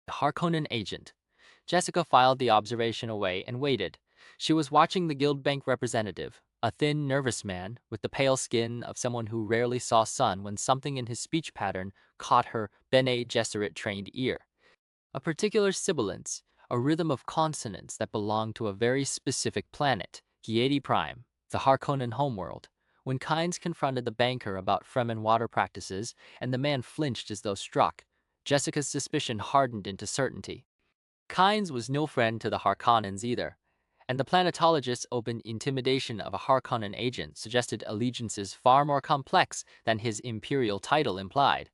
The Harkonnen agent. Jessica filed the observation away and waited. She was watching the Guild Bank representative, a thin, nervous man with the pale skin of someone who rarely saw sun, when something in his speech pattern caught her Bene Gesserit-trained ear. A particular sibilance, a rhythm of consonants that belonged to a very specific planet, Giedi Prime, the Harkonnen homeworld. When Kynes confronted the banker about Fremen water practices, and the man flinched as though struck, Jessica's suspicion hardened into certainty. Kynes was no friend to the Harkonnens either, and the planetologist's open intimidation of a Harkonnen agent suggested allegiances far more complex than his imperial title implied.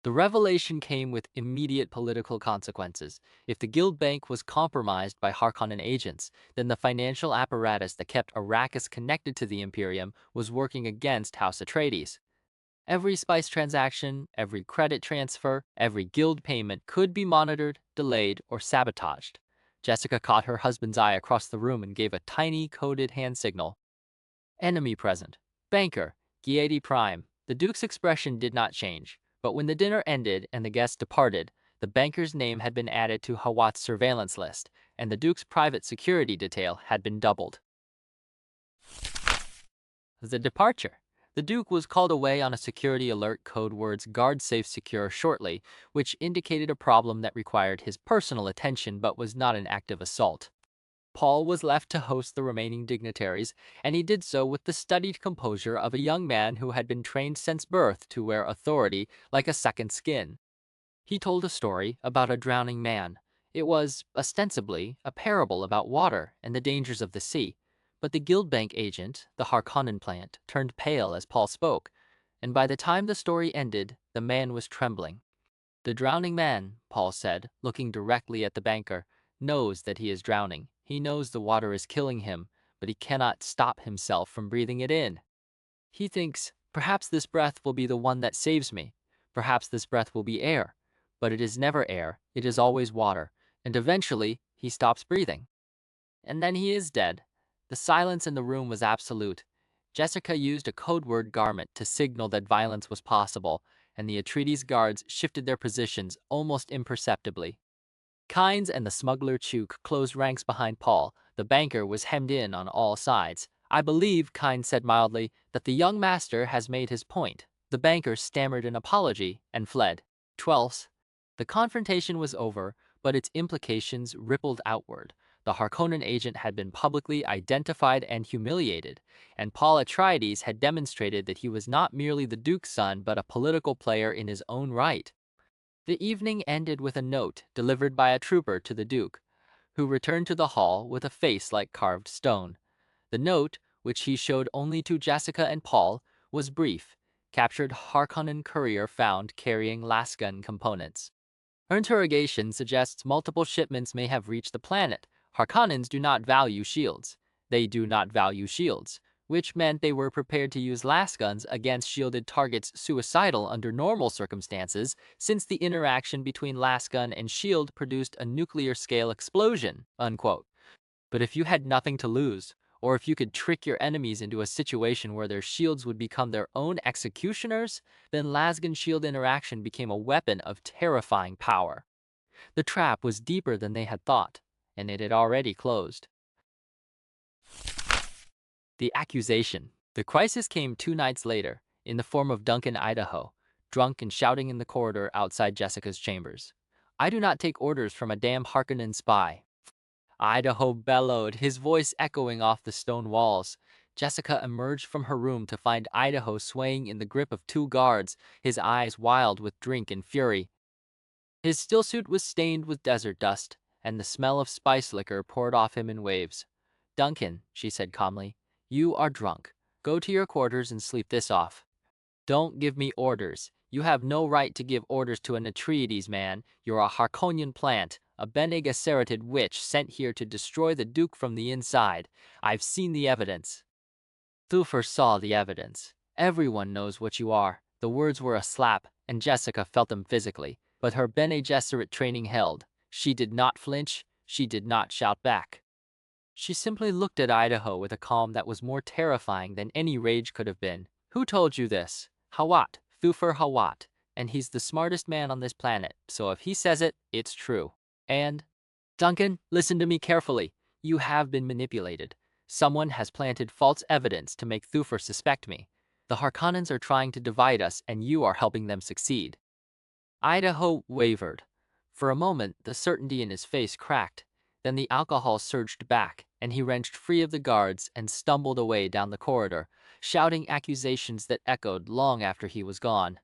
The revelation came with immediate political consequences. If the Guild Bank was compromised by Harkonnen agents, then the financial apparatus that kept Arrakis connected to the Imperium was working against House Atreides. Every spice transaction, every credit transfer, every guild payment could be monitored, delayed, or sabotaged. Jessica caught her husband's eye across the room and gave a tiny coded hand signal. Enemy present. Banker, Giedi Prime. The Duke's expression did not change, but when the dinner ended and the guests departed, the banker's name had been added to Hawat's surveillance list, and the Duke's private security detail had been doubled. The departure. The Duke was called away on a security alert, code words guard safe secure shortly, which indicated a problem that required his personal attention but was not an active assault. Paul was left to host the remaining dignitaries, and he did so with the studied composure of a young man who had been trained since birth to wear authority like a second skin. He told a story about a drowning man. It was, ostensibly, a parable about water and the dangers of the sea, but the Guildbank agent, the Harkonnen plant, turned pale as Paul spoke, and by the time the story ended, the man was trembling. "The drowning man," Paul said, looking directly at the banker, "knows that he is drowning. He knows the water is killing him, but he cannot stop himself from breathing it in. He thinks, perhaps this breath will be the one that saves me. Perhaps this breath will be air. But it is never air, it is always water, and eventually he stops breathing. And then he is dead." The silence in the room was absolute. Jessica used a code word garment to signal that violence was possible, and the Atreides guards shifted their positions almost imperceptibly. Kynes and the smuggler Chuk closed ranks behind Paul. The banker was hemmed in on all sides. "I believe," Kynes said mildly, "that the young master has made his point." The banker stammered an apology and fled. 12th. The confrontation was over, but its implications rippled outward. The Harkonnen agent had been publicly identified and humiliated, and Paul Atreides had demonstrated that he was not merely the Duke's son but a political player in his own right. The evening ended with a note delivered by a trooper to the Duke, who returned to the hall with a face like carved stone. The note, which he showed only to Jessica and Paul, was brief. "Captured Harkonnen courier found carrying lasgun components." Her interrogation suggests multiple shipments may have reached the planet. Harkonnens do not value shields. They do not value shields, which meant they were prepared to use lasguns against shielded targets, suicidal under normal circumstances, since the interaction between lasgun and shield produced a nuclear-scale explosion, unquote. But if you had nothing to lose, or if you could trick your enemies into a situation where their shields would become their own executioners, then lasgun-shield interaction became a weapon of terrifying power. The trap was deeper than they had thought, and it had already closed. The accusation. The crisis came 2 nights later, in the form of Duncan Idaho, drunk and shouting in the corridor outside Jessica's chambers. "I do not take orders from a damn Harkonnen spy." Idaho bellowed, his voice echoing off the stone walls. Jessica emerged from her room to find Idaho swaying in the grip of 2 guards, his eyes wild with drink and fury. His stillsuit was stained with desert dust, and the smell of spice liquor poured off him in waves. "Duncan," she said calmly, "you are drunk. Go to your quarters and sleep this off." "Don't give me orders. You have no right to give orders to an Atreides man. You're a Harkonnen plant, a Bene Gesserit witch sent here to destroy the Duke from the inside. I've seen the evidence." Thufir saw the evidence. "Everyone knows what you are." The words were a slap, and Jessica felt them physically, but her Bene Gesserit training held. She did not flinch. She did not shout back. She simply looked at Idaho with a calm that was more terrifying than any rage could have been. "Who told you this?" "Hawat, Thufir Hawat. and he's the smartest man on this planet, so if he says it, it's true. And, Duncan, listen to me carefully. You have been manipulated. Someone has planted false evidence to make Thufir suspect me. The Harkonnens are trying to divide us, and you are helping them succeed. Idaho wavered. For a moment, the certainty in his face cracked. Then the alcohol surged back, and he wrenched free of the guards and stumbled away down the corridor, shouting accusations that echoed long after he was gone.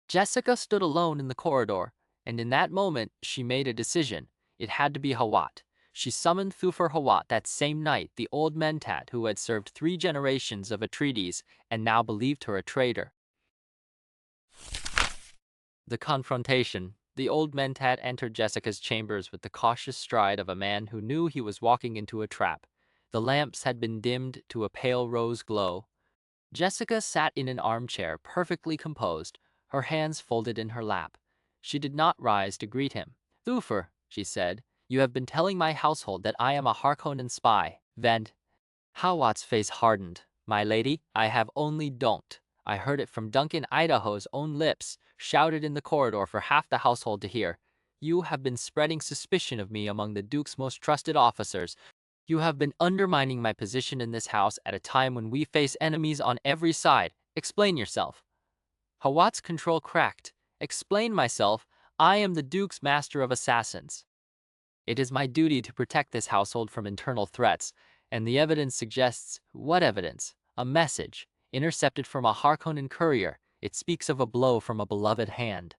Jessica stood alone in the corridor, and in that moment, she made a decision. It had to be Hawat. She summoned Thufir Hawat that same night, the old mentat who had served 3 generations of Atreides and now believed her a traitor. The confrontation. The old mentat entered Jessica's chambers with the cautious stride of a man who knew he was walking into a trap. The lamps had been dimmed to a pale rose glow. Jessica sat in an armchair, perfectly composed, her hands folded in her lap. She did not rise to greet him. "Thufir," she said, "you have been telling my household that I am a Harkonnen spy." Vend. Hawat's face hardened. "My lady, I have only don't. I heard it from Duncan Idaho's own lips, shouted in the corridor for half the household to hear. You have been spreading suspicion of me among the Duke's most trusted officers. You have been undermining my position in this house at a time when we face enemies on every side. Explain yourself." Hawat's control cracked. "Explain myself. I am the Duke's master of assassins. It is my duty to protect this household from internal threats, and the evidence suggests—" "What evidence?" "A message, intercepted from a Harkonnen courier. It speaks of a blow from a beloved hand.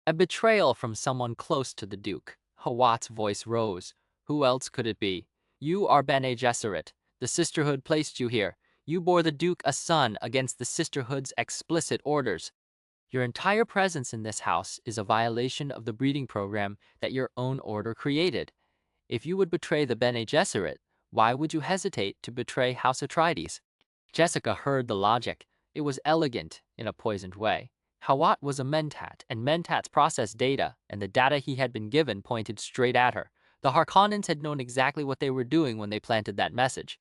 A betrayal from someone close to the Duke." Hawat's voice rose. "Who else could it be? You are Bene Gesserit. The Sisterhood placed you here. You bore the Duke a son against the Sisterhood's explicit orders. Your entire presence in this house is a violation of the breeding program that your own order created. If you would betray the Bene Gesserit, why would you hesitate to betray House Atreides?" Jessica heard the logic. It was elegant in a poisoned way. Hawat was a mentat, and mentats processed data, and the data he had been given pointed straight at her. The Harkonnens had known exactly what they were doing when they planted that message.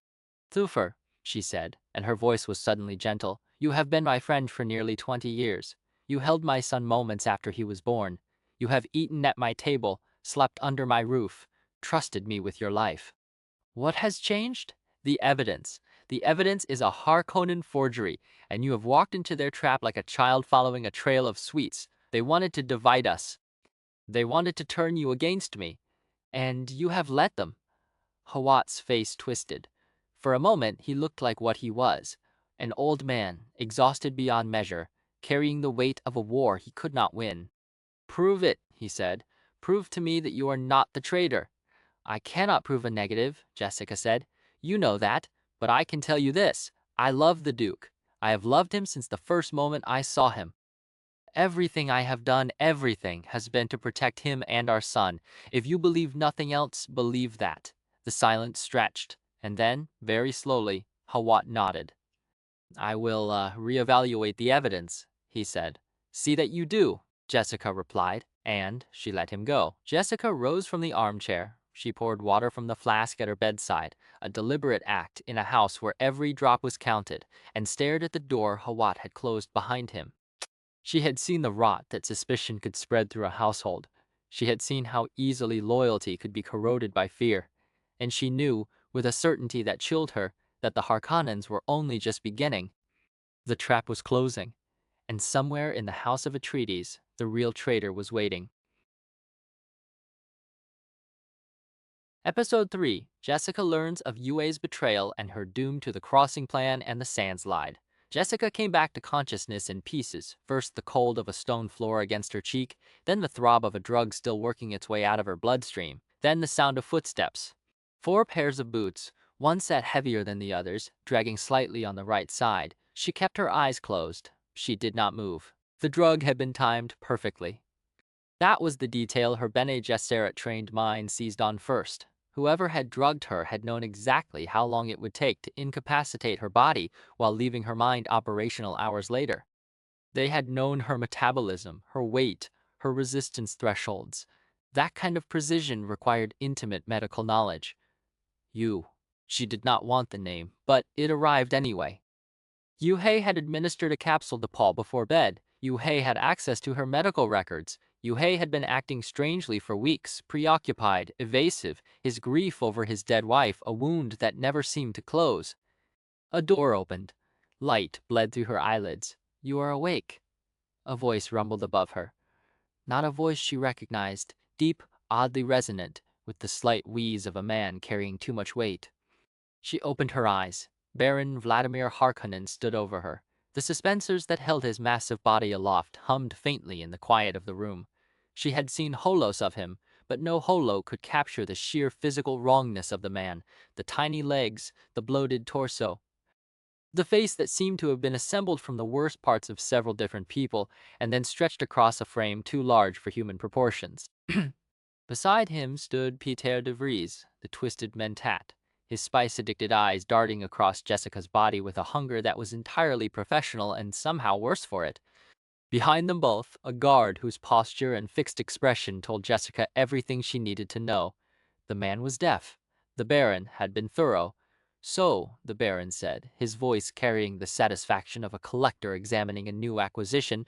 "Thufir," she said, and her voice was suddenly gentle, "you have been my friend for nearly 20 years. You held my son moments after he was born. You have eaten at my table, slept under my roof, trusted me with your life. What has changed? The evidence. The evidence is a Harkonnen forgery, and you have walked into their trap like a child following a trail of sweets. They wanted to divide us. They wanted to turn you against me, and you have let them." Hawat's face twisted. For a moment, he looked like what he was, an old man, exhausted beyond measure, carrying the weight of a war he could not win. "Prove it," he said. "Prove to me that you are not the traitor." "I cannot prove a negative," Jessica said. "You know that, but I can tell you this. I love the Duke. I have loved him since the first moment I saw him. Everything I have done, everything, has been to protect him and our son. If you believe nothing else, believe that." The silence stretched, and then, very slowly, Hawat nodded. "I will reevaluate the evidence," he said. "See that you do," Jessica replied, and she let him go. Jessica rose from the armchair. She poured water from the flask at her bedside, a deliberate act in a house where every drop was counted, and stared at the door Hawat had closed behind him. She had seen the rot that suspicion could spread through a household. She had seen how easily loyalty could be corroded by fear, and she knew, with a certainty that chilled her, that the Harkonnens were only just beginning. The trap was closing, and somewhere in the House of Atreides, the real traitor was waiting. Episode 3. Jessica learns of Yue's betrayal and her doom to the crossing plan and the sandslide. Jessica came back to consciousness in pieces, first the cold of a stone floor against her cheek, then the throb of a drug still working its way out of her bloodstream, then the sound of footsteps. 4 pairs of boots, one set heavier than the others, dragging slightly on the right side. She kept her eyes closed. She did not move. The drug had been timed perfectly. That was the detail her Bene Gesserit-trained mind seized on first. Whoever had drugged her had known exactly how long it would take to incapacitate her body while leaving her mind operational hours later. They had known her metabolism, her weight, her resistance thresholds. That kind of precision required intimate medical knowledge. She did not want the name, but it arrived anyway. Yuhei had administered a capsule to Paul before bed. Yu had access to her medical records. Yu had been acting strangely for weeks, preoccupied, evasive, his grief over his dead wife, a wound that never seemed to close. A door opened. Light bled through her eyelids. "You are awake," a voice rumbled above her. Not a voice she recognized, deep, oddly resonant, with the slight wheeze of a man carrying too much weight. She opened her eyes. Baron Vladimir Harkonnen stood over her. The suspensors that held his massive body aloft hummed faintly in the quiet of the room. She had seen holos of him, but no holo could capture the sheer physical wrongness of the man, the tiny legs, the bloated torso, the face that seemed to have been assembled from the worst parts of several different people and then stretched across a frame too large for human proportions. Beside him stood Pieter de Vries, the twisted mentat, his spice-addicted eyes darting across Jessica's body with a hunger that was entirely professional and somehow worse for it. Behind them both, a guard whose posture and fixed expression told Jessica everything she needed to know. The man was deaf. The Baron had been thorough. "So," the Baron said, his voice carrying the satisfaction of a collector examining a new acquisition,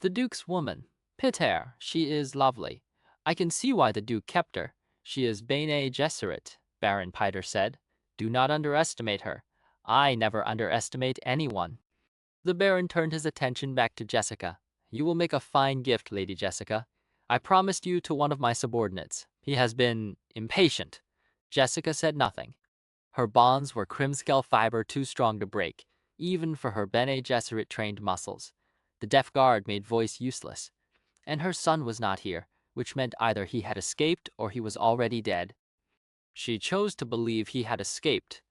"the Duke's woman, Pieter, she is lovely. I can see why the Duke kept her. She is Bene Gesserit," Baron Piter said. "Do not underestimate her. I never underestimate anyone." The Baron turned his attention back to Jessica. "You will make a fine gift, Lady Jessica. I promised you to one of my subordinates. He has been impatient." Jessica said nothing. Her bonds were crimscale fiber too strong to break, even for her Bene Gesserit-trained muscles. The deaf guard made voice useless. And her son was not here, which meant either he had escaped or he was already dead. She chose to believe he had escaped.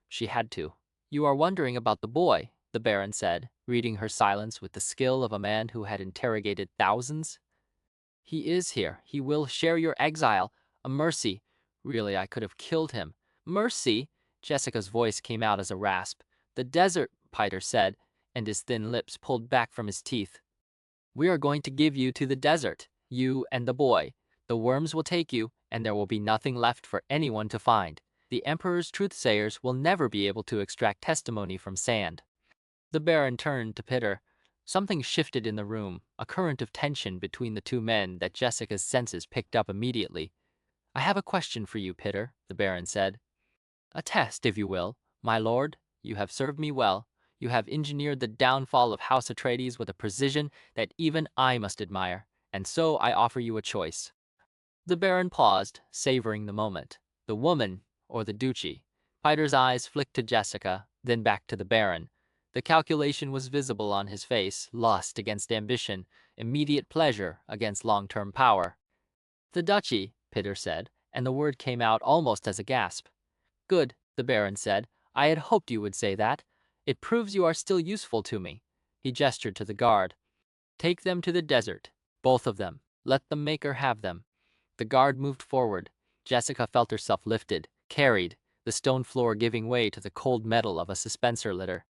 She had to. "You are wondering about the boy," the Baron said, reading her silence with the skill of a man who had interrogated thousands. "He is here. He will share your exile. A mercy. Really, I could have killed him." "Mercy?" Jessica's voice came out as a rasp. "The desert," Piter said, and his thin lips pulled back from his teeth. "We are going to give you to the desert, you and the boy. The worms will take you, and there will be nothing left for anyone to find. The Emperor's truthsayers will never be able to extract testimony from sand." The Baron turned to Piter. Something shifted in the room, a current of tension between the two men that Jessica's senses picked up immediately. "I have a question for you, Piter," the Baron said. "A test, if you will. My lord, you have served me well. You have engineered the downfall of House Atreides with a precision that even I must admire, and so I offer you a choice." The Baron paused, savoring the moment. The woman or the duchy? Piter's eyes flicked to Jessica, then back to the Baron. The calculation was visible on his face, lust against ambition, immediate pleasure against long-term power. "The duchy," Piter said, and the word came out almost as a gasp. "Good," the Baron said. "I had hoped you would say that. It proves you are still useful to me." He gestured to the guard. "Take them to the desert, both of them. Let the Maker have them." The guard moved forward. Jessica felt herself lifted, carried, the stone floor giving way to the cold metal of a suspensor litter.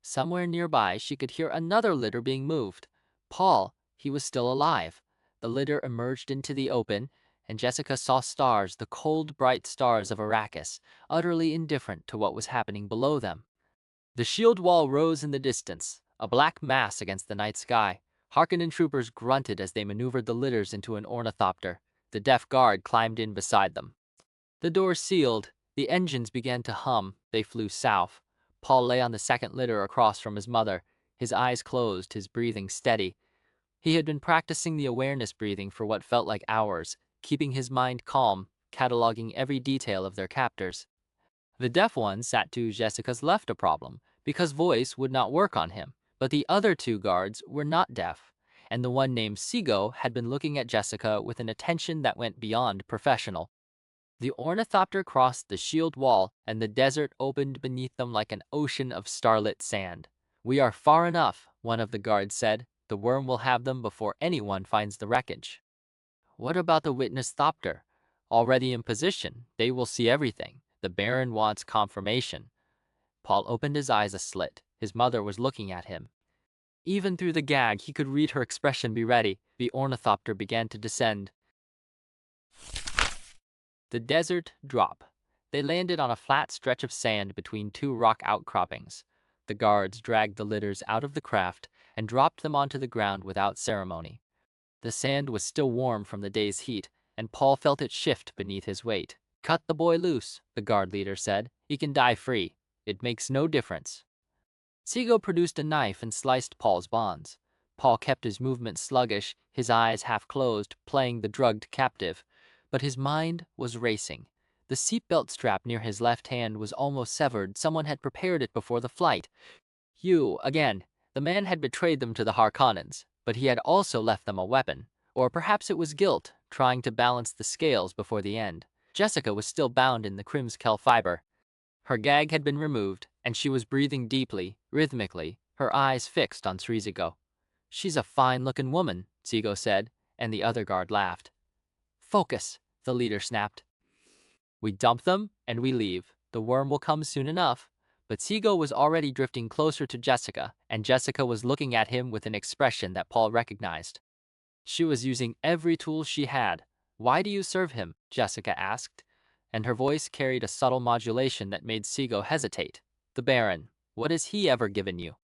Somewhere nearby, she could hear another litter being moved. Paul, he was still alive. The litter emerged into the open, and Jessica saw stars, the cold, bright stars of Arrakis, utterly indifferent to what was happening below them. The shield wall rose in the distance, a black mass against the night sky. Harkonnen troopers grunted as they maneuvered the litters into an ornithopter. The deaf guard climbed in beside them. The door sealed. The engines began to hum. They flew south. Paul lay on the second litter across from his mother, his eyes closed, his breathing steady. He had been practicing the awareness breathing for what felt like hours, keeping his mind calm, cataloging every detail of their captors. The deaf one sat to Jessica's left, a problem, because voice would not work on him, but the other two guards were not deaf, and the one named Seago had been looking at Jessica with an attention that went beyond professional. The ornithopter crossed the shield wall, and the desert opened beneath them like an ocean of starlit sand. "We are far enough," one of the guards said. "The worm will have them before anyone finds the wreckage." "What about the witness thopter? Already in position, they will see everything. The Baron wants confirmation." Paul opened his eyes a slit. His mother was looking at him. Even through the gag, he could read her expression be ready. The ornithopter began to descend. The desert drop. They landed on a flat stretch of sand between two rock outcroppings. The guards dragged the litters out of the craft, and dropped them onto the ground without ceremony. The sand was still warm from the day's heat, and Paul felt it shift beneath his weight. "Cut the boy loose," the guard leader said. "He can die free. It makes no difference." Seago produced a knife and sliced Paul's bonds. Paul kept his movements sluggish, his eyes half closed, playing the drugged captive. But his mind was racing. The seatbelt strap near his left hand was almost severed. Someone had prepared it before the flight. Again. The man had betrayed them to the Harkonnens, but he had also left them a weapon. Or perhaps it was guilt, trying to balance the scales before the end. Jessica was still bound in the Crimskel fiber. Her gag had been removed, and she was breathing deeply, rhythmically, her eyes fixed on Srizigo. "She's a fine-looking woman," Zigo said, and the other guard laughed. "Focus," the leader snapped. "We dump them, and we leave. The worm will come soon enough." But Zigo was already drifting closer to Jessica, and Jessica was looking at him with an expression that Paul recognized. She was using every tool she had. "Why do you serve him?" Jessica asked, and her voice carried a subtle modulation that made Seago hesitate. "The Baron. What has he ever given you?"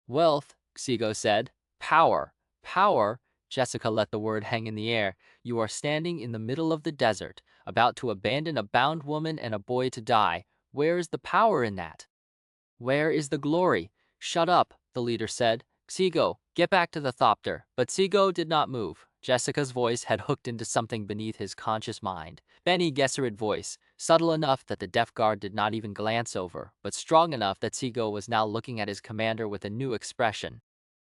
"Wealth," Seago said. "Power. Power." Jessica let the word hang in the air. "You are standing in the middle of the desert, about to abandon a bound woman and a boy to die. Where is the power in that? Where is the glory?" "Shut up," the leader said. "Seago, get back to the thopter." But Seago did not move. Jessica's voice had hooked into something beneath his conscious mind. Bene Gesserit voice, subtle enough that the deaf guard did not even glance over, but strong enough that Seago was now looking at his commander with a new expression.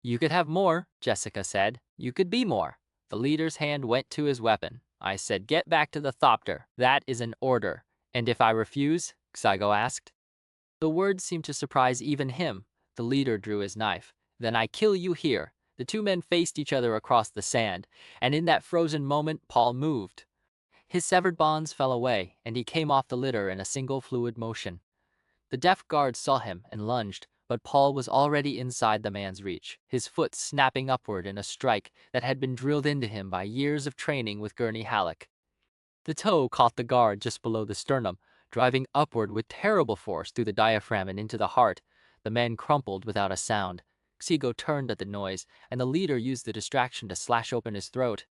"You could have more," Jessica said. "You could be more." The leader's hand went to his weapon. "I said get back to the thopter. That is an order." "And if I refuse?" Seago asked. The words seemed to surprise even him. The leader drew his knife. "Then I kill you here." The two men faced each other across the sand, and in that frozen moment, Paul moved. His severed bonds fell away, and he came off the litter in a single fluid motion. The deaf guard saw him and lunged, but Paul was already inside the man's reach, his foot snapping upward in a strike that had been drilled into him by years of training with Gurney Halleck. The toe caught the guard just below the sternum, driving upward with terrible force through the diaphragm and into the heart. The man crumpled without a sound. Seago turned at the noise, and the leader used the distraction to slash open his throat.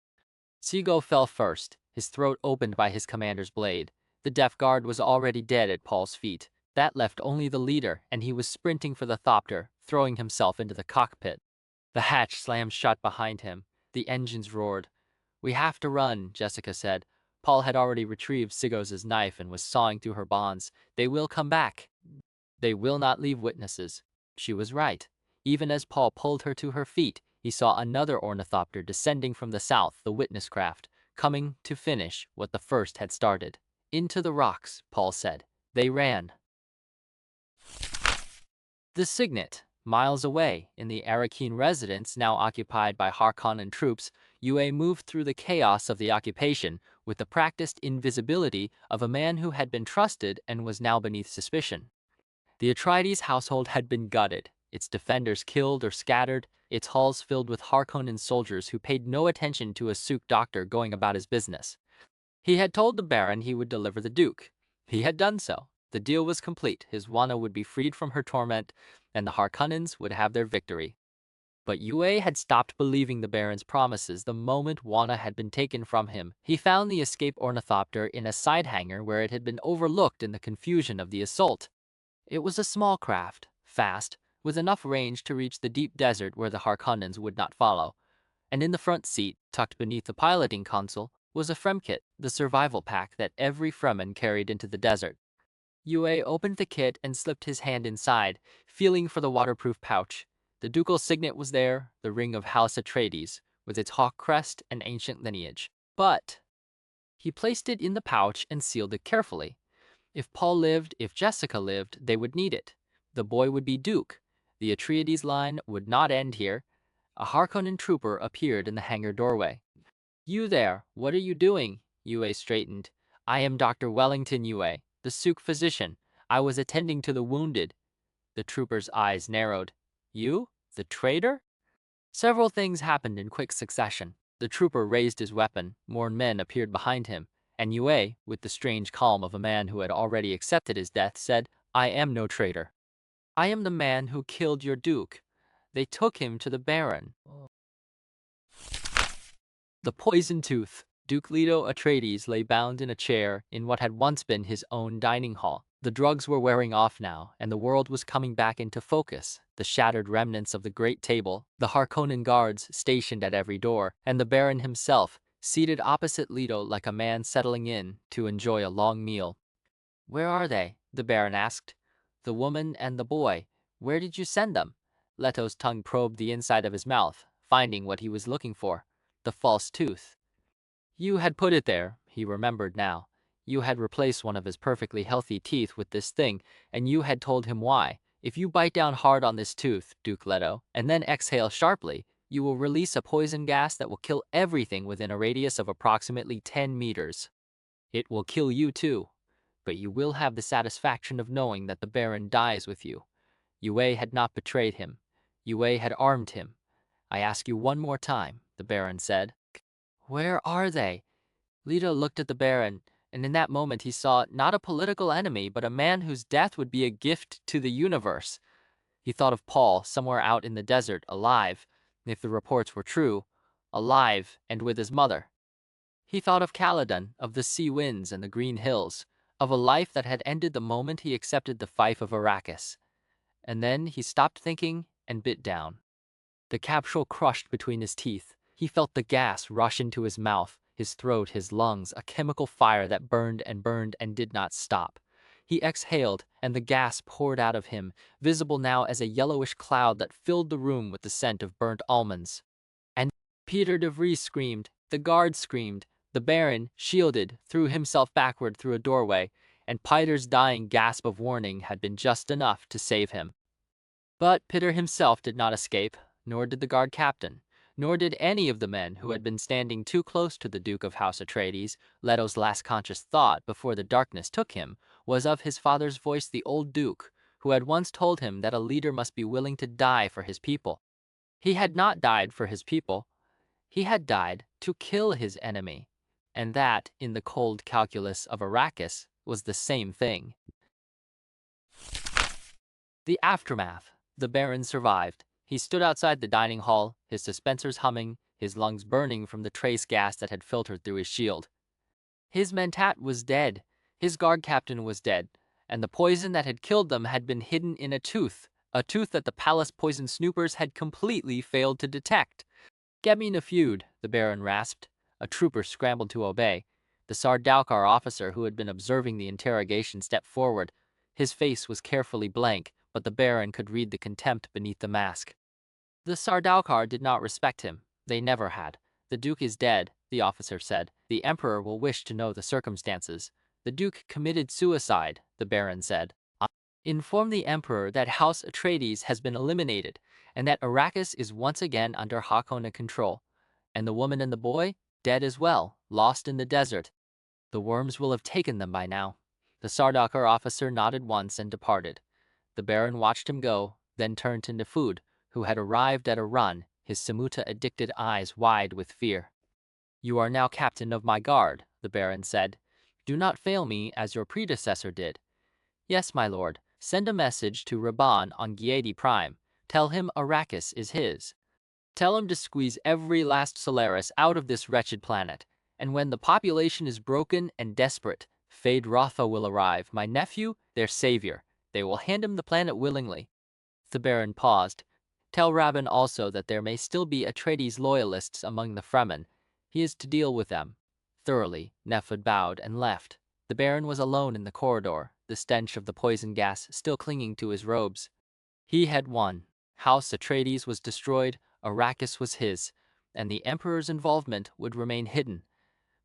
Seago fell first, his throat opened by his commander's blade. The deaf guard was already dead at Paul's feet. That left only the leader, and he was sprinting for the thopter, throwing himself into the cockpit. The hatch slammed shut behind him. The engines roared. "We have to run," Jessica said. Paul had already retrieved Sigos's knife and was sawing through her bonds. "They will come back. They will not leave witnesses." She was right. Even as Paul pulled her to her feet, he saw another ornithopter descending from the south, the witness craft, coming to finish what the first had started. "Into the rocks," Paul said. They ran. The Signet. Miles away, in the Arakeen residence now occupied by Harkonnen troops, Yue moved through the chaos of the occupation with the practiced invisibility of a man who had been trusted and was now beneath suspicion. The Atreides household had been gutted, its defenders killed or scattered, its halls filled with Harkonnen soldiers who paid no attention to a Suk doctor going about his business. He had told the Baron he would deliver the Duke. He had done so. The deal was complete. His Wana would be freed from her torment, and the Harkonnens would have their victory. But Yue had stopped believing the Baron's promises the moment Wana had been taken from him. He found the escaped ornithopter in a side hangar where it had been overlooked in the confusion of the assault. It was a small craft, fast, with enough range to reach the deep desert where the Harkonnens would not follow. And in the front seat, tucked beneath the piloting console, was a Fremkit, the survival pack that every Fremen carried into the desert. Yue opened the kit and slipped his hand inside, feeling for the waterproof pouch. The ducal signet was there, the ring of House Atreides, with its hawk crest and ancient lineage. But he placed it in the pouch and sealed it carefully. If Paul lived, if Jessica lived, they would need it. The boy would be Duke. The Atreides line would not end here. A Harkonnen trooper appeared in the hangar doorway. "You there, what are you doing?" Yue straightened. "I am Dr. Wellington Yue, the Suk physician. I was attending to the wounded." The trooper's eyes narrowed. "You? The traitor?" Several things happened in quick succession. The trooper raised his weapon, more men appeared behind him, and Yue, with the strange calm of a man who had already accepted his death, said, "I am no traitor. I am the man who killed your Duke." They took him to the Baron. The Poison Tooth. Duke Leto Atreides lay bound in a chair in what had once been his own dining hall. The drugs were wearing off now, and the world was coming back into focus. The shattered remnants of the great table, the Harkonnen guards stationed at every door, and the Baron himself, seated opposite Leto like a man settling in to enjoy a long meal. "Where are they?" the Baron asked. "The woman and the boy. Where did you send them?" Leto's tongue probed the inside of his mouth, finding what he was looking for, the false tooth. You had put it there, he remembered now. You had replaced one of his perfectly healthy teeth with this thing, and you had told him why. If you bite down hard on this tooth, Duke Leto, and then exhale sharply, you will release a poison gas that will kill everything within a radius of approximately 10 meters. It will kill you too, but you will have the satisfaction of knowing that the Baron dies with you. Yue had not betrayed him. Yue had armed him. I ask you one more time, the Baron said. Where are they? Leto looked at the Baron, and in that moment he saw not a political enemy, but a man whose death would be a gift to the universe. He thought of Paul somewhere out in the desert, alive, if the reports were true, alive and with his mother. He thought of Caladan, of the sea winds and the green hills, of a life that had ended the moment he accepted the fief of Arrakis. And then he stopped thinking and bit down. The capsule crushed between his teeth. He felt the gas rush into his mouth, his throat, his lungs, a chemical fire that burned and did not stop. He exhaled, and the gas poured out of him, visible now as a yellowish cloud that filled the room with the scent of burnt almonds. And Peter de Vries screamed, the guard screamed, the Baron, shielded, threw himself backward through a doorway, and Peter's dying gasp of warning had been just enough to save him. But Peter himself did not escape, nor did the guard captain, nor did any of the men who had been standing too close to the Duke of House Atreides. Leto's last conscious thought before the darkness took him was of his father's voice, the old Duke, who had once told him that a leader must be willing to die for his people. He had not died for his people. He had died to kill his enemy, and that, in the cold calculus of Arrakis, was the same thing. The aftermath. The Baron survived. He stood outside the dining hall, his suspensors humming, his lungs burning from the trace gas that had filtered through his shield. His mentat was dead, his guard captain was dead, and the poison that had killed them had been hidden in a tooth that the palace poison snoopers had completely failed to detect. "Get me Nefud," the Baron rasped. A trooper scrambled to obey. The Sardaukar officer who had been observing the interrogation stepped forward. His face was carefully blank, but the Baron could read the contempt beneath the mask. The Sardaukar did not respect him. They never had. "The Duke is dead," the officer said. "The Emperor will wish to know the circumstances." "The Duke committed suicide," the Baron said. "Inform the Emperor that House Atreides has been eliminated, and that Arrakis is once again under Harkonnen control. And the woman and the boy? Dead as well, lost in the desert. The worms will have taken them by now." The Sardaukar officer nodded once and departed. The Baron watched him go, then turned to Nefud, who had arrived at a run, his Samuta-addicted eyes wide with fear. "You are now captain of my guard," the Baron said. "Do not fail me as your predecessor did." "Yes, my lord. Send a message to Rabban on Giedi Prime. Tell him Arrakis is his. Tell him to squeeze every last Solaris out of this wretched planet. And when the population is broken and desperate, Fade Rotha will arrive, my nephew, their savior. They will hand him the planet willingly." The Baron paused. "Tell Rabban also that there may still be Atreides loyalists among the Fremen. He is to deal with them." Thoroughly, Nefud bowed and left. The Baron was alone in the corridor, the stench of the poison gas still clinging to his robes. He had won. House Atreides was destroyed, Arrakis was his, and the Emperor's involvement would remain hidden.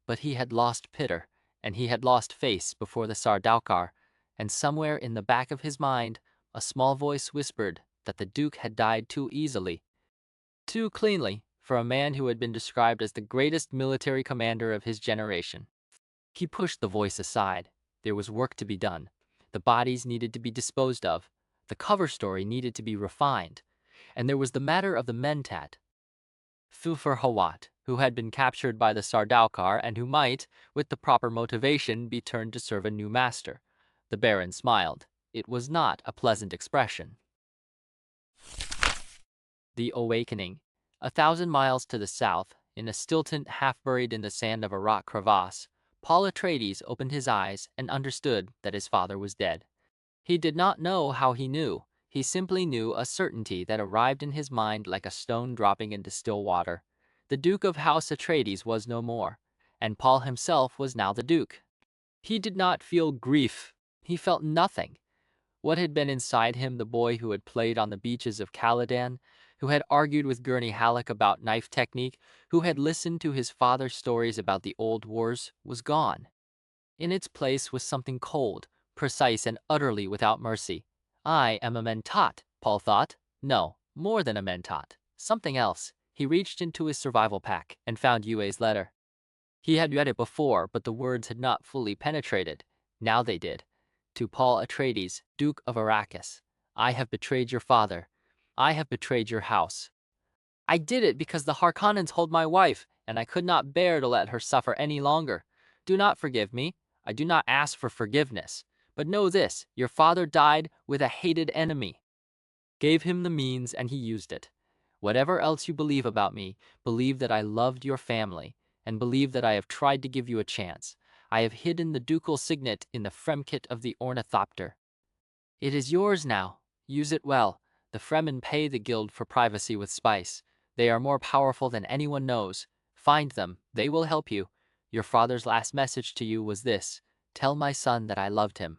But he had lost Peter, and he had lost face before the Sardaukar, and somewhere in the back of his mind, a small voice whispered that the Duke had died too easily, too cleanly, for a man who had been described as the greatest military commander of his generation. He pushed the voice aside. There was work to be done. The bodies needed to be disposed of. The cover story needed to be refined. And there was the matter of the mentat. Thufir Hawat, who had been captured by the Sardaukar and who might, with the proper motivation, be turned to serve a new master. The Baron smiled. It was not a pleasant expression. The Awakening. 1,000 miles to the south, in a stilton half buried in the sand of a rock crevasse, Paul Atreides opened his eyes and understood that his father was dead. He did not know how he knew. He simply knew a certainty that arrived in his mind like a stone dropping into still water. The Duke of House Atreides was no more, and Paul himself was now the Duke. He did not feel grief. He felt nothing. What had been inside him, the boy who had played on the beaches of Caladan, who had argued with Gurney Halleck about knife technique, who had listened to his father's stories about the old wars, was gone. In its place was something cold, precise, and utterly without mercy. I am a mentat, Paul thought. No, more than a mentat. Something else. He reached into his survival pack and found Yue's letter. He had read it before, but the words had not fully penetrated. Now they did. To Paul Atreides, Duke of Arrakis, I have betrayed your father. I have betrayed your house. I did it because the Harkonnens hold my wife, and I could not bear to let her suffer any longer. Do not forgive me. I do not ask for forgiveness. But know this, your father died with a hated enemy. Gave him the means, and he used it. Whatever else you believe about me, believe that I loved your family, and believe that I have tried to give you a chance. I have hidden the ducal signet in the fremkit of the ornithopter. It is yours now. Use it well. The Fremen pay the guild for privacy with spice. They are more powerful than anyone knows. Find them. They will help you. Your father's last message to you was this: tell my son that I loved him.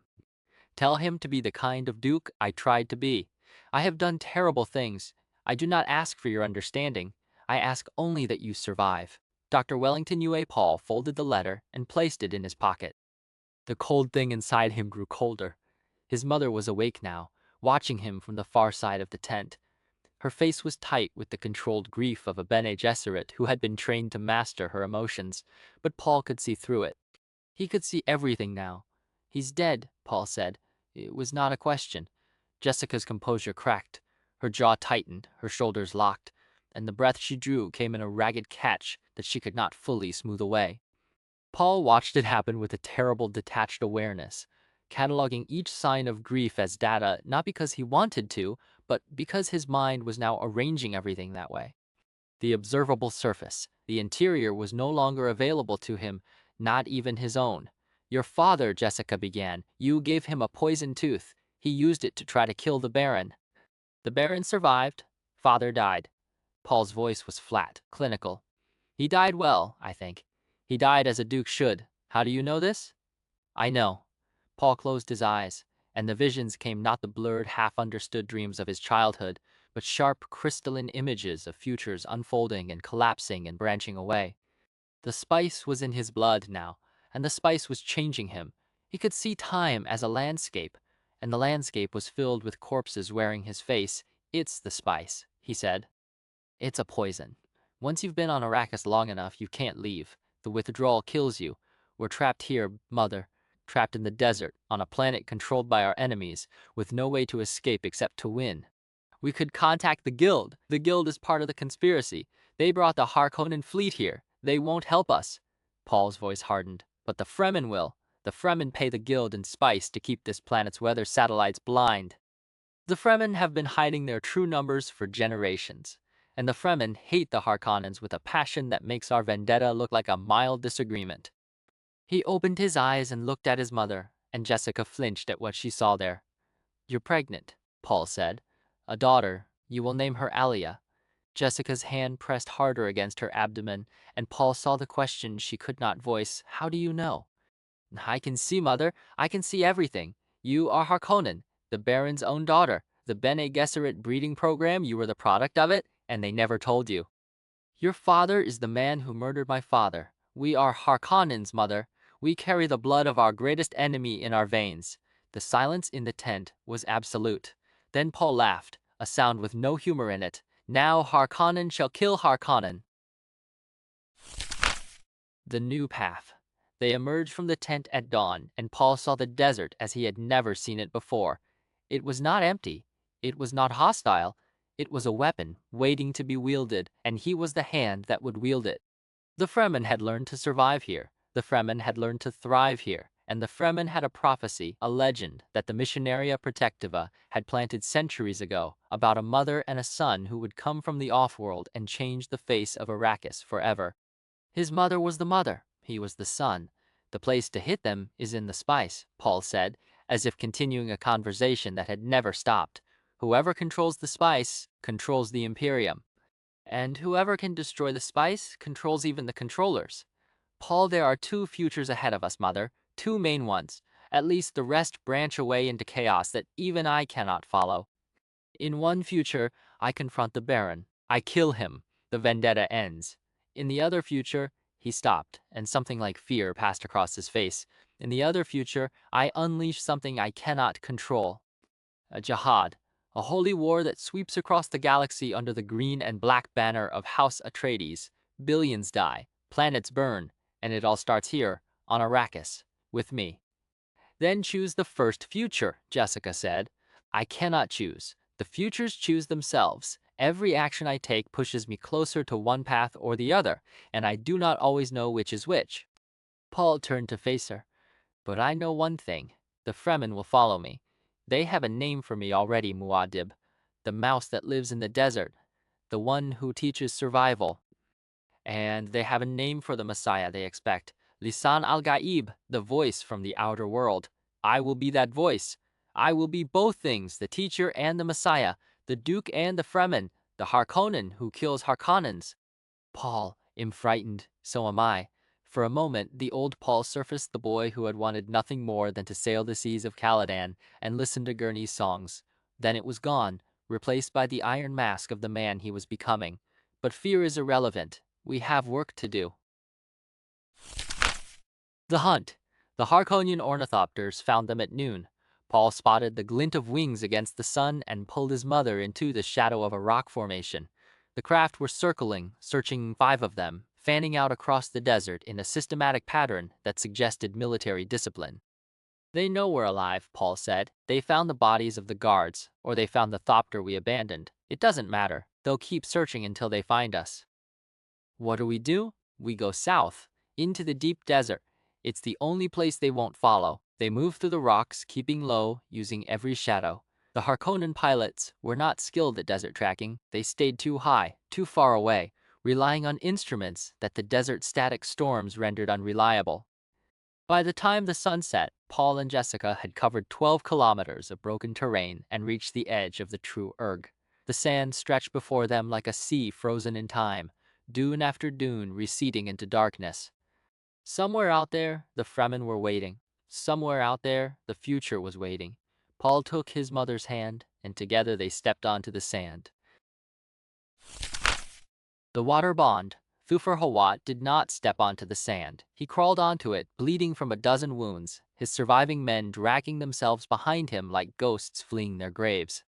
Tell him to be the kind of duke I tried to be. I have done terrible things. I do not ask for your understanding. I ask only that you survive. Dr. Wellington Yue Paul folded the letter and placed it in his pocket. The cold thing inside him grew colder. His mother was awake now, watching him from the far side of the tent. Her face was tight with the controlled grief of a Bene Gesserit who had been trained to master her emotions, but Paul could see through it. He could see everything now. He's dead, Paul said. It was not a question. Jessica's composure cracked. Her jaw tightened, her shoulders locked, and the breath she drew came in a ragged catch that she could not fully smooth away. Paul watched it happen with a terrible detached awareness, cataloging each sign of grief as data, not because he wanted to, but because his mind was now arranging everything that way. The observable surface, the interior, was no longer available to him, not even his own. Your father, Jessica began, you gave him a poison tooth. He used it to try to kill the Baron. The Baron survived. Father died. Paul's voice was flat, clinical. He died well, I think. He died as a duke should. How do you know this? I know. Paul closed his eyes, and the visions came not the blurred, half-understood dreams of his childhood, but sharp, crystalline images of futures unfolding and collapsing and branching away. The spice was in his blood now, and the spice was changing him. He could see time as a landscape, and the landscape was filled with corpses wearing his face. It's the spice, he said. It's a poison. Once you've been on Arrakis long enough, you can't leave. The withdrawal kills you. We're trapped here, Mother. Trapped in the desert, on a planet controlled by our enemies, with no way to escape except to win. We could contact the Guild. The Guild is part of the conspiracy. They brought the Harkonnen fleet here. They won't help us. Paul's voice hardened. But the Fremen will. The Fremen pay the Guild in spice to keep this planet's weather satellites blind. The Fremen have been hiding their true numbers for generations, and the Fremen hate the Harkonnens with a passion that makes our vendetta look like a mild disagreement. He opened his eyes and looked at his mother, and Jessica flinched at what she saw there. You're pregnant, Paul said. A daughter. You will name her Alia. Jessica's hand pressed harder against her abdomen, and Paul saw the question she could not voice. How do you know? I can see, Mother. I can see everything. You are Harkonnen, the Baron's own daughter. The Bene Gesserit breeding program, you were the product of it, and they never told you. Your father is the man who murdered my father. We are Harkonnens, Mother. We carry the blood of our greatest enemy in our veins. The silence in the tent was absolute. Then Paul laughed, a sound with no humor in it. Now Harkonnen shall kill Harkonnen. The new path. They emerged from the tent at dawn, and Paul saw the desert as he had never seen it before. It was not empty. It was not hostile. It was a weapon, waiting to be wielded, and he was the hand that would wield it. The Fremen had learned to survive here. The Fremen had learned to thrive here, and the Fremen had a prophecy, a legend, that the Missionaria Protectiva had planted centuries ago about a mother and a son who would come from the off-world and change the face of Arrakis forever. His mother was the mother, he was the son. The place to hit them is in the spice, Paul said, as if continuing a conversation that had never stopped. Whoever controls the spice controls the Imperium, and whoever can destroy the spice controls even the controllers. Paul, there are two futures ahead of us, mother, two main ones. At least the rest branch away into chaos that even I cannot follow. In one future, I confront the Baron. I kill him. The vendetta ends. In the other future, he stopped, and something like fear passed across his face. In the other future, I unleash something I cannot control. A jihad, a holy war that sweeps across the galaxy under the green and black banner of House Atreides. Billions die, planets burn, and it all starts here, on Arrakis, with me. Then choose the first future, Jessica said. I cannot choose. The futures choose themselves. Every action I take pushes me closer to one path or the other, and I do not always know which is which. Paul turned to face her. But I know one thing. The Fremen will follow me. They have a name for me already, Muad'Dib. The mouse that lives in the desert. The one who teaches survival. And they have a name for the Messiah they expect. Lisan al-Gaib, the voice from the outer world. I will be that voice. I will be both things, the teacher and the Messiah, the Duke and the Fremen, the Harkonnen who kills Harkonnens. Paul, am frightened, so am I. For a moment, the old Paul surfaced, the boy who had wanted nothing more than to sail the seas of Caladan and listen to Gurney's songs. Then it was gone, replaced by the iron mask of the man he was becoming. But fear is irrelevant. We have work to do. The hunt. The Harkonian ornithopters found them at noon. Paul spotted the glint of wings against the sun and pulled his mother into the shadow of a rock formation. The craft were circling, searching 5 of them, fanning out across the desert in a systematic pattern that suggested military discipline. They know we're alive, Paul said. They found the bodies of the guards, or they found the thopter we abandoned. It doesn't matter. They'll keep searching until they find us. What do? We go south, into the deep desert. It's the only place they won't follow. They move through the rocks, keeping low, using every shadow. The Harkonnen pilots were not skilled at desert tracking. They stayed too high, too far away, relying on instruments that the desert static storms rendered unreliable. By the time the sun set, Paul and Jessica had covered 12 kilometers of broken terrain and reached the edge of the true Urg. The sand stretched before them like a sea frozen in time, dune after dune receding into darkness. Somewhere out there, the Fremen were waiting. Somewhere out there, the future was waiting. Paul took his mother's hand, and together they stepped onto the sand. The water bond. Thufir Hawat did not step onto the sand. He crawled onto it, bleeding from a dozen wounds, his surviving men dragging themselves behind him like ghosts fleeing their graves.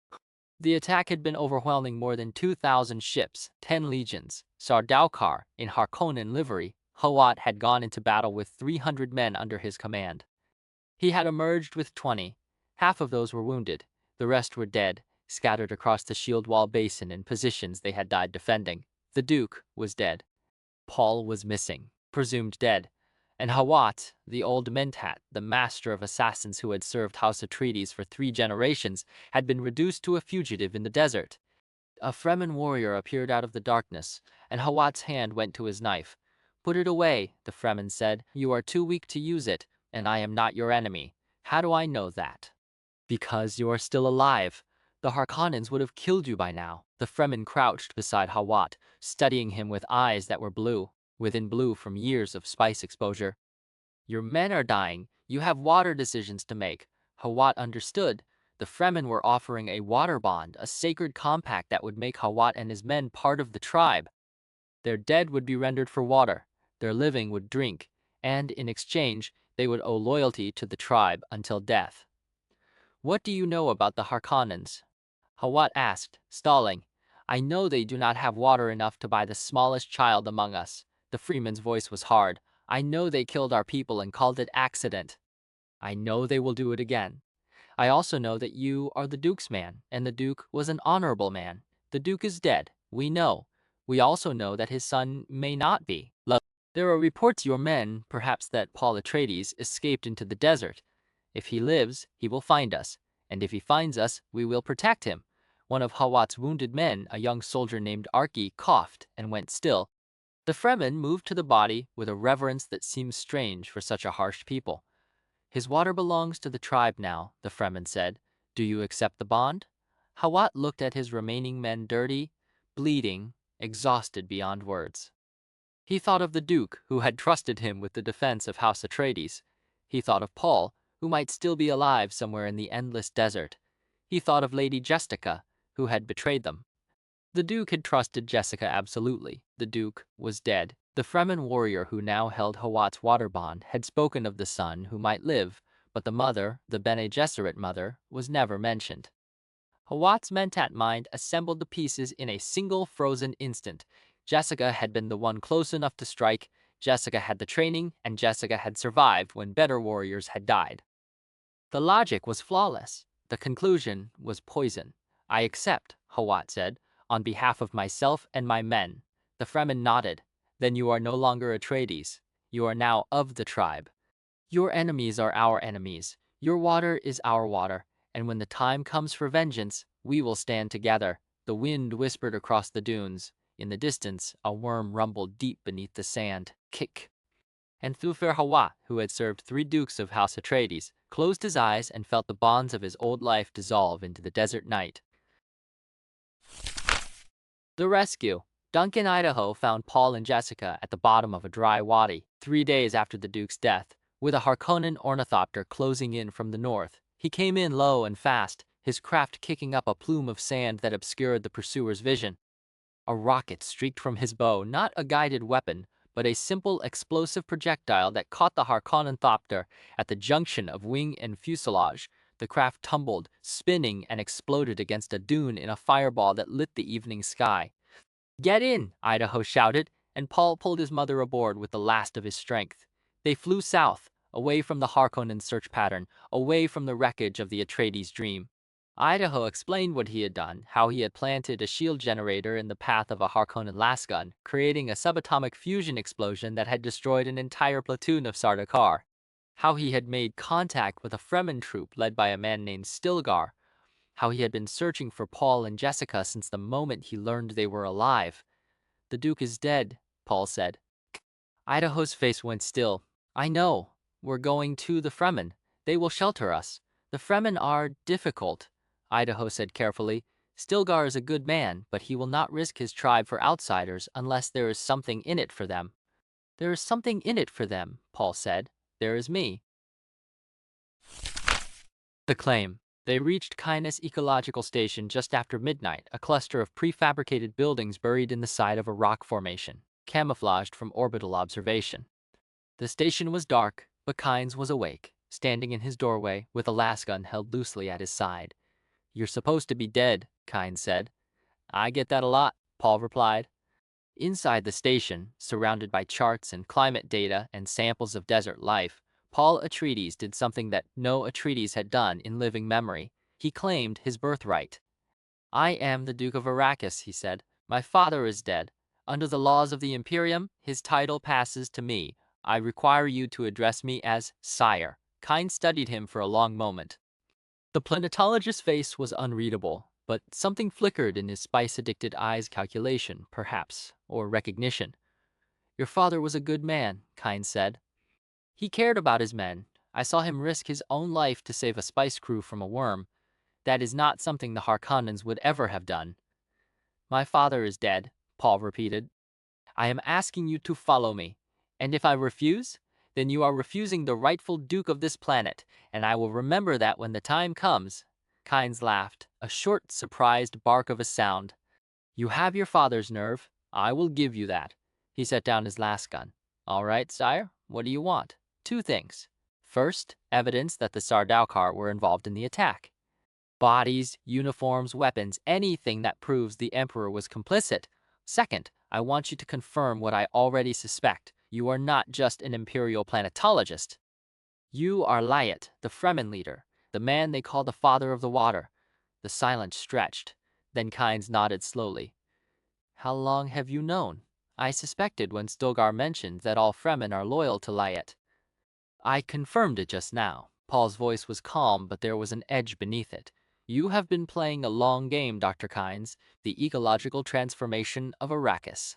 The attack had been overwhelming. More than 2,000 ships, 10 legions. Sardaukar, in Harkonnen livery, Hawat had gone into battle with 300 men under his command. He had emerged with 20. Half of those were wounded. The rest were dead, scattered across the shield wall basin in positions they had died defending. The Duke was dead. Paul was missing, presumed dead. And Hawat, the old mentat, the master of assassins who had served House Atreides for 3 generations, had been reduced to a fugitive in the desert. A Fremen warrior appeared out of the darkness, and Hawat's hand went to his knife. Put it away, the Fremen said. You are too weak to use it, and I am not your enemy. How do I know that? Because you are still alive. The Harkonnens would have killed you by now. The Fremen crouched beside Hawat, studying him with eyes that were blue, within blue from years of spice exposure. Your men are dying. You have water decisions to make. Hawat understood. The Fremen were offering a water bond, a sacred compact that would make Hawat and his men part of the tribe. Their dead would be rendered for water, their living would drink, and in exchange, they would owe loyalty to the tribe until death. What do you know about the Harkonnens? Hawat asked, stalling. I know they do not have water enough to buy the smallest child among us. The Freeman's voice was hard. I know they killed our people and called it accident. I know they will do it again. I also know that you are the Duke's man, and the Duke was an honorable man. The Duke is dead, we know. We also know that his son may not be. There are reports your men, perhaps that Paul Atreides, escaped into the desert. If he lives, he will find us, and if he finds us, we will protect him. One of Hawat's wounded men, a young soldier named Arki, coughed and went still. The Fremen moved to the body with a reverence that seems strange for such a harsh people. His water belongs to the tribe now, the Fremen said. Do you accept the bond? Hawat looked at his remaining men, dirty, bleeding, exhausted beyond words. He thought of the Duke, who had trusted him with the defense of House Atreides. He thought of Paul, who might still be alive somewhere in the endless desert. He thought of Lady Jessica, who had betrayed them. The Duke had trusted Jessica absolutely. The Duke was dead. The Fremen warrior who now held Hawat's water bond had spoken of the son who might live, but the mother, the Bene Gesserit mother, was never mentioned. Hawat's Mentat mind assembled the pieces in a single frozen instant. Jessica had been the one close enough to strike, Jessica had the training, and Jessica had survived when better warriors had died. The logic was flawless. The conclusion was poison. I accept, Hawat said, on behalf of myself and my men. The Fremen nodded. Then you are no longer Atreides. You are now of the tribe. Your enemies are our enemies. Your water is our water. And when the time comes for vengeance, we will stand together. The wind whispered across the dunes. In the distance, a worm rumbled deep beneath the sand. Kick. And Thufir Hawa, who had served 3 dukes of House Atreides, closed his eyes and felt the bonds of his old life dissolve into the desert night. The rescue. Duncan, Idaho, found Paul and Jessica at the bottom of a dry wadi, 3 days after the Duke's death, with a Harkonnen ornithopter closing in from the north. He came in low and fast, his craft kicking up a plume of sand that obscured the pursuer's vision. A rocket streaked from his bow, not a guided weapon, but a simple explosive projectile that caught the Harkonnen thopter at the junction of wing and fuselage. The craft tumbled, spinning, and exploded against a dune in a fireball that lit the evening sky. Get in, Idaho shouted, and Paul pulled his mother aboard with the last of his strength. They flew south, away from the Harkonnen search pattern, away from the wreckage of the Atreides dream. Idaho explained what he had done, how he had planted a shield generator in the path of a Harkonnen lasgun, creating a subatomic fusion explosion that had destroyed an entire platoon of Sardaukar. How he had made contact with a Fremen troop led by a man named Stilgar. How he had been searching for Paul and Jessica since the moment he learned they were alive. The Duke is dead, Paul said. Idaho's face went still. I know. We're going to the Fremen. They will shelter us. The Fremen are difficult, Idaho said carefully. Stilgar is a good man, but he will not risk his tribe for outsiders unless there is something in it for them. There is something in it for them, Paul said. There is me. The claim. They reached Kynes Ecological Station just after midnight, a cluster of prefabricated buildings buried in the side of a rock formation, camouflaged from orbital observation. The station was dark, but Kynes was awake, standing in his doorway with a lasgun held loosely at his side. You're supposed to be dead, Kynes said. I get that a lot, Paul replied. Inside the station, surrounded by charts and climate data and samples of desert life, Paul Atreides did something that no Atreides had done in living memory. He claimed his birthright. I am the Duke of Arrakis, he said. My father is dead. Under the laws of the Imperium, his title passes to me. I require you to address me as sire. Kynes studied him for a long moment. The planetologist's face was unreadable, but something flickered in his spice-addicted eyes. Calculation, perhaps, or recognition. Your father was a good man, Kynes said. He cared about his men. I saw him risk his own life to save a spice crew from a worm. That is not something the Harkonnens would ever have done. My father is dead, Paul repeated. I am asking you to follow me, and if I refuse, then you are refusing the rightful Duke of this planet, and I will remember that when the time comes. Kynes laughed, a short, surprised bark of a sound. You have your father's nerve. I will give you that. He set down his lasgun. All right, sire, what do you want? 2 things. First, evidence that the Sardaukar were involved in the attack. Bodies, uniforms, weapons, anything that proves the Emperor was complicit. Second, I want you to confirm what I already suspect. You are not just an Imperial planetologist. You are Lyot, the Fremen leader, the man they call the Father of the Water. The silence stretched. Then Kynes nodded slowly. How long have you known? I suspected when Stilgar mentioned that all Fremen are loyal to Lyet. I confirmed it just now. Paul's voice was calm, but there was an edge beneath it. You have been playing a long game, Dr. Kynes, the ecological transformation of Arrakis.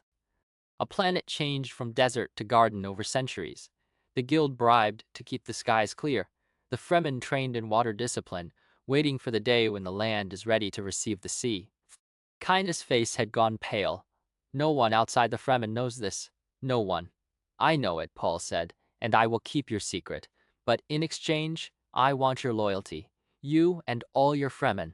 A planet changed from desert to garden over centuries. The guild bribed to keep the skies clear. The Fremen trained in water discipline, waiting for the day when the land is ready to receive the sea. Kynes' face had gone pale. No one outside the Fremen knows this. No one. I know it, Paul said, and I will keep your secret. But in exchange, I want your loyalty. You and all your Fremen.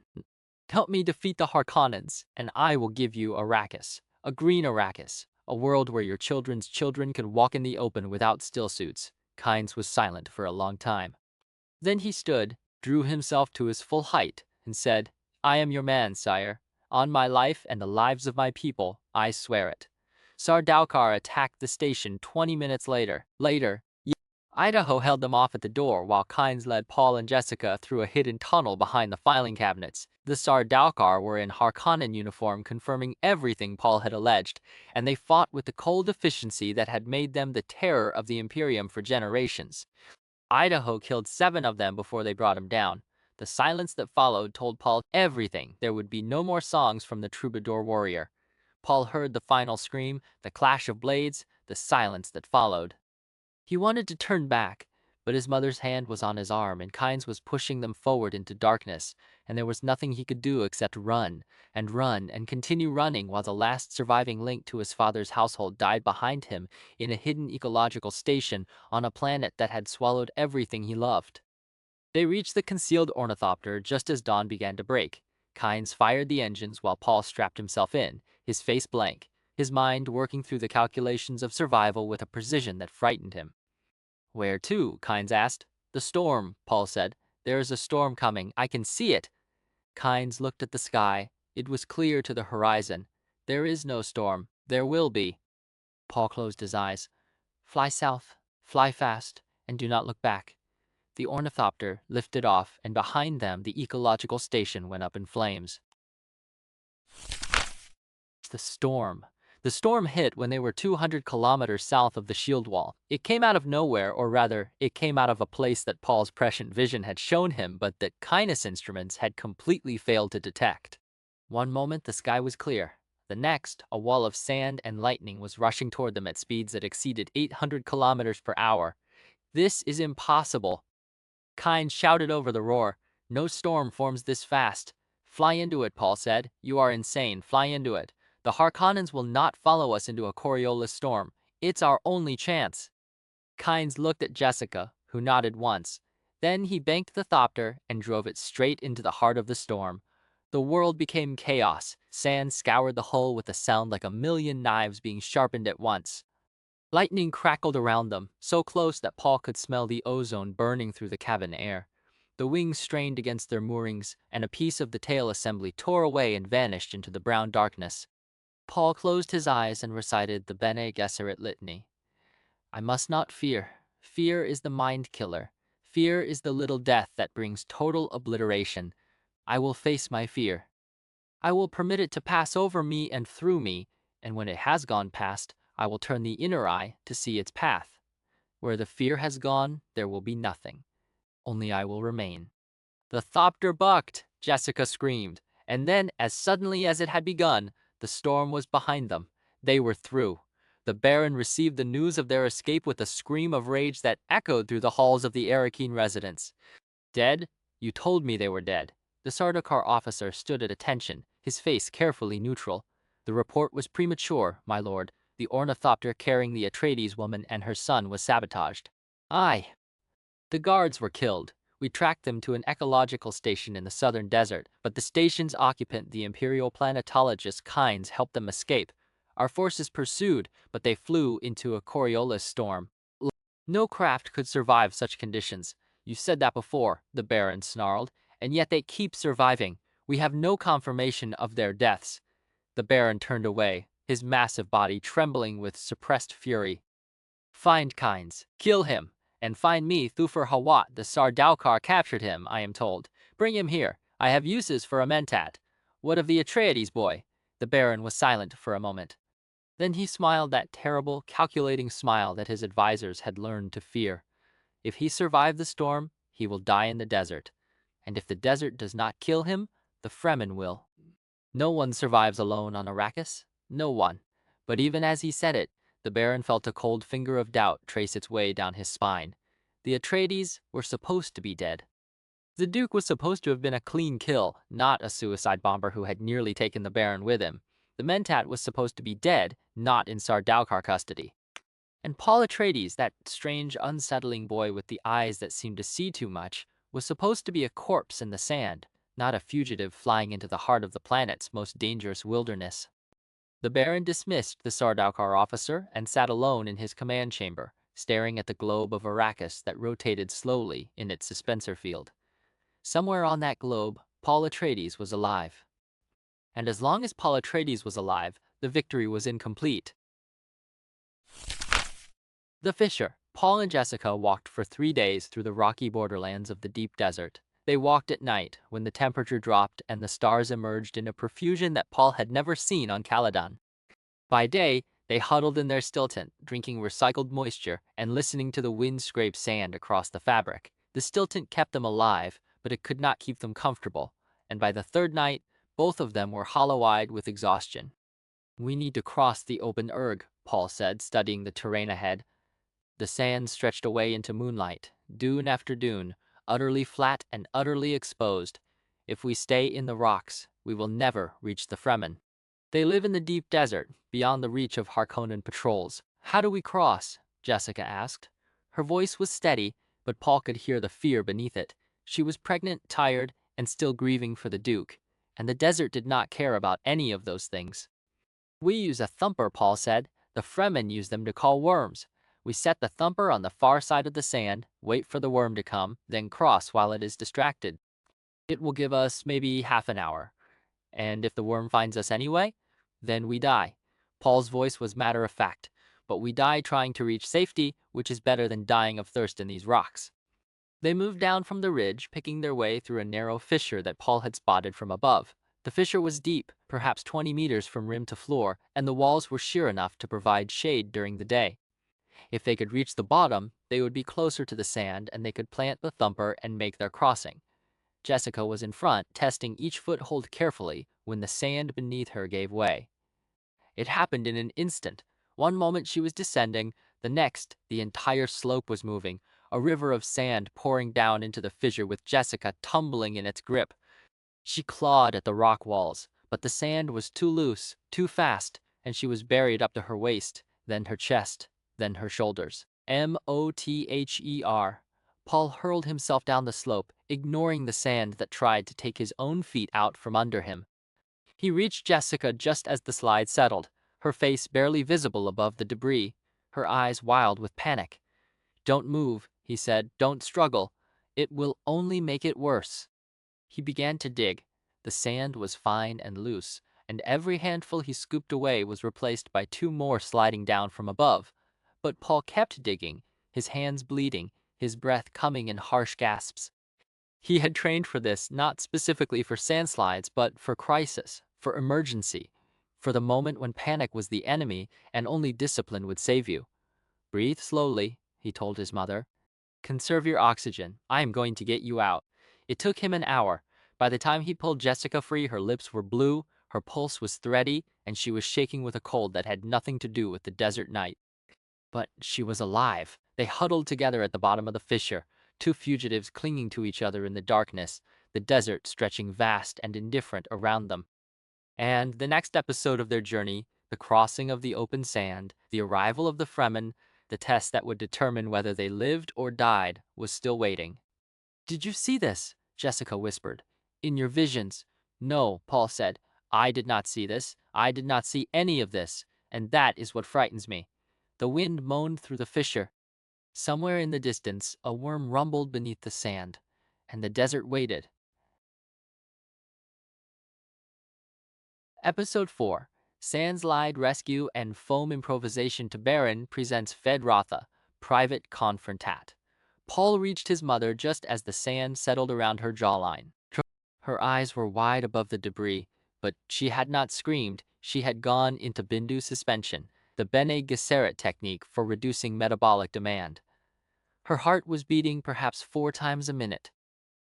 Help me defeat the Harkonnens, and I will give you Arrakis. A green Arrakis. A world where your children's children can walk in the open without stillsuits. Kynes was silent for a long time. Then he stood, drew himself to his full height, and said, I am your man, sire. On my life and the lives of my people, I swear it. Sardaukar attacked the station 20 minutes later. Idaho held them off at the door while Kynes led Paul and Jessica through a hidden tunnel behind the filing cabinets. The Sardaukar were in Harkonnen uniform, confirming everything Paul had alleged, and they fought with the cold efficiency that had made them the terror of the Imperium for generations. Idaho killed 7 of them before they brought him down. The silence that followed told Paul everything. There would be no more songs from the troubadour warrior. Paul heard the final scream, the clash of blades, the silence that followed. He wanted to turn back, but his mother's hand was on his arm, and Kynes was pushing them forward into darkness, and there was nothing he could do except run, and continue running while the last surviving link to his father's household died behind him in a hidden ecological station on a planet that had swallowed everything he loved. They reached the concealed ornithopter just as dawn began to break. Kynes fired the engines while Paul strapped himself in, his face blank, his mind working through the calculations of survival with a precision that frightened him. Where to? Kynes asked. The storm, Paul said. There is a storm coming. I can see it. Kynes looked at the sky. It was clear to the horizon. There is no storm. There will be. Paul closed his eyes. Fly south, fly fast, and do not look back. The ornithopter lifted off, and behind them the ecological station went up in flames. The storm. The storm hit when they were 200 kilometers south of the shield wall. It came out of nowhere, or rather, it came out of a place that Paul's prescient vision had shown him, but that Kynes instruments had completely failed to detect. One moment the sky was clear. The next, a wall of sand and lightning was rushing toward them at speeds that exceeded 800 kilometers per hour. This is impossible. Kynes shouted over the roar. No storm forms this fast. Fly into it, Paul said. You are insane. Fly into it. The Harkonnens will not follow us into a Coriolis storm. It's our only chance. Kynes looked at Jessica, who nodded once. Then he banked the thopter and drove it straight into the heart of the storm. The world became chaos. Sand scoured the hull with a sound like a million knives being sharpened at once. Lightning crackled around them, so close that Paul could smell the ozone burning through the cabin air. The wings strained against their moorings, and a piece of the tail assembly tore away and vanished into the brown darkness. Paul closed his eyes and recited the Bene Gesserit litany. I must not fear. Fear is the mind killer. Fear is the little death that brings total obliteration. I will face my fear. I will permit it to pass over me and through me, and when it has gone past, I will turn the inner eye to see its path. Where the fear has gone, there will be nothing. Only I will remain. The thopter bucked, Jessica screamed, and then, as suddenly as it had begun, the storm was behind them. They were through. The Baron received the news of their escape with a scream of rage that echoed through the halls of the Arakeen residence. Dead? You told me they were dead. The Sardaukar officer stood at attention, his face carefully neutral. The report was premature, my lord. The ornithopter carrying the Atreides woman and her son was sabotaged. Aye. The guards were killed. We tracked them to an ecological station in the southern desert, but the station's occupant, the Imperial planetologist Kynes, helped them escape. Our forces pursued, but they flew into a Coriolis storm. No craft could survive such conditions. You said that before, the Baron snarled, and yet they keep surviving. We have no confirmation of their deaths. The Baron turned away, his massive body trembling with suppressed fury. Find Kynes, kill him, and find me Thufir Hawat. The Sardaukar captured him, I am told. Bring him here. I have uses for a mentat. What of the Atreides boy? The Baron was silent for a moment. Then he smiled that terrible, calculating smile that his advisors had learned to fear. If he survived the storm, he will die in the desert. And if the desert does not kill him, the Fremen will. No one survives alone on Arrakis. No one. But even as he said it, the Baron felt a cold finger of doubt trace its way down his spine. The Atreides were supposed to be dead. The Duke was supposed to have been a clean kill, not a suicide bomber who had nearly taken the Baron with him. The Mentat was supposed to be dead, not in Sardaukar custody. And Paul Atreides, that strange, unsettling boy with the eyes that seemed to see too much, was supposed to be a corpse in the sand, not a fugitive flying into the heart of the planet's most dangerous wilderness. The Baron dismissed the Sardaukar officer and sat alone in his command chamber, staring at the globe of Arrakis that rotated slowly in its suspensor field. Somewhere on that globe, Paul Atreides was alive. And as long as Paul Atreides was alive, the victory was incomplete. The Fisher. Paul and Jessica walked for 3 days through the rocky borderlands of the deep desert. They walked at night, when the temperature dropped and the stars emerged in a profusion that Paul had never seen on Caladan. By day, they huddled in their still tent, drinking recycled moisture and listening to the wind scrape sand across the fabric. The still tent kept them alive, but it could not keep them comfortable, and by the third night, both of them were hollow-eyed with exhaustion. "We need to cross the open erg," Paul said, studying the terrain ahead. The sand stretched away into moonlight, dune after dune, utterly flat and utterly exposed. If we stay in the rocks, we will never reach the Fremen. They live in the deep desert, beyond the reach of Harkonnen patrols. "How do we cross?" Jessica asked. Her voice was steady, but Paul could hear the fear beneath it. She was pregnant, tired, and still grieving for the Duke, and the desert did not care about any of those things. "We use a thumper," Paul said. "The Fremen use them to call worms. We set the thumper on the far side of the sand, wait for the worm to come, then cross while it is distracted. It will give us maybe half an hour. And if the worm finds us anyway, then we die." Paul's voice was matter of fact. "But we die trying to reach safety, which is better than dying of thirst in these rocks." They moved down from the ridge, picking their way through a narrow fissure that Paul had spotted from above. The fissure was deep, perhaps 20 meters from rim to floor, and the walls were sheer enough to provide shade during the day. If they could reach the bottom, they would be closer to the sand and they could plant the thumper and make their crossing. Jessica was in front, testing each foothold carefully when the sand beneath her gave way. It happened in an instant. One moment she was descending, the next, the entire slope was moving, a river of sand pouring down into the fissure with Jessica tumbling in its grip. She clawed at the rock walls, but the sand was too loose, too fast, and she was buried up to her waist, then her chest, then her shoulders. Mother. Paul hurled himself down the slope, ignoring the sand that tried to take his own feet out from under him. He reached Jessica just as the slide settled, her face barely visible above the debris, her eyes wild with panic. "Don't move," he said. "Don't struggle. It will only make it worse." He began to dig. The sand was fine and loose, and every handful he scooped away was replaced by 2 more sliding down from above. But Paul kept digging, his hands bleeding, his breath coming in harsh gasps. He had trained for this, not specifically for sandslides, but for crisis, for emergency, for the moment when panic was the enemy and only discipline would save you. "Breathe slowly," he told his mother. "Conserve your oxygen. I am going to get you out." It took him an hour. By the time he pulled Jessica free, her lips were blue, her pulse was thready, and she was shaking with a cold that had nothing to do with the desert night. But she was alive. They huddled together at the bottom of the fissure, 2 fugitives clinging to each other in the darkness, the desert stretching vast and indifferent around them. And the next episode of their journey, the crossing of the open sand, the arrival of the Fremen, the test that would determine whether they lived or died, was still waiting. "Did you see this?" Jessica whispered. "In your visions?" "No," Paul said. "I did not see this. I did not see any of this, and that is what frightens me." The wind moaned through the fissure. Somewhere in the distance, a worm rumbled beneath the sand, and the desert waited. Episode 4, Sandslide Rescue and Foam Improvisation to Baron presents Feyd-Rautha, Private Confrontat. Paul reached his mother just as the sand settled around her jawline. Her eyes were wide above the debris, but she had not screamed. She had gone into Bindu suspension, the Bene Gesserit technique for reducing metabolic demand. Her heart was beating perhaps 4 times a minute.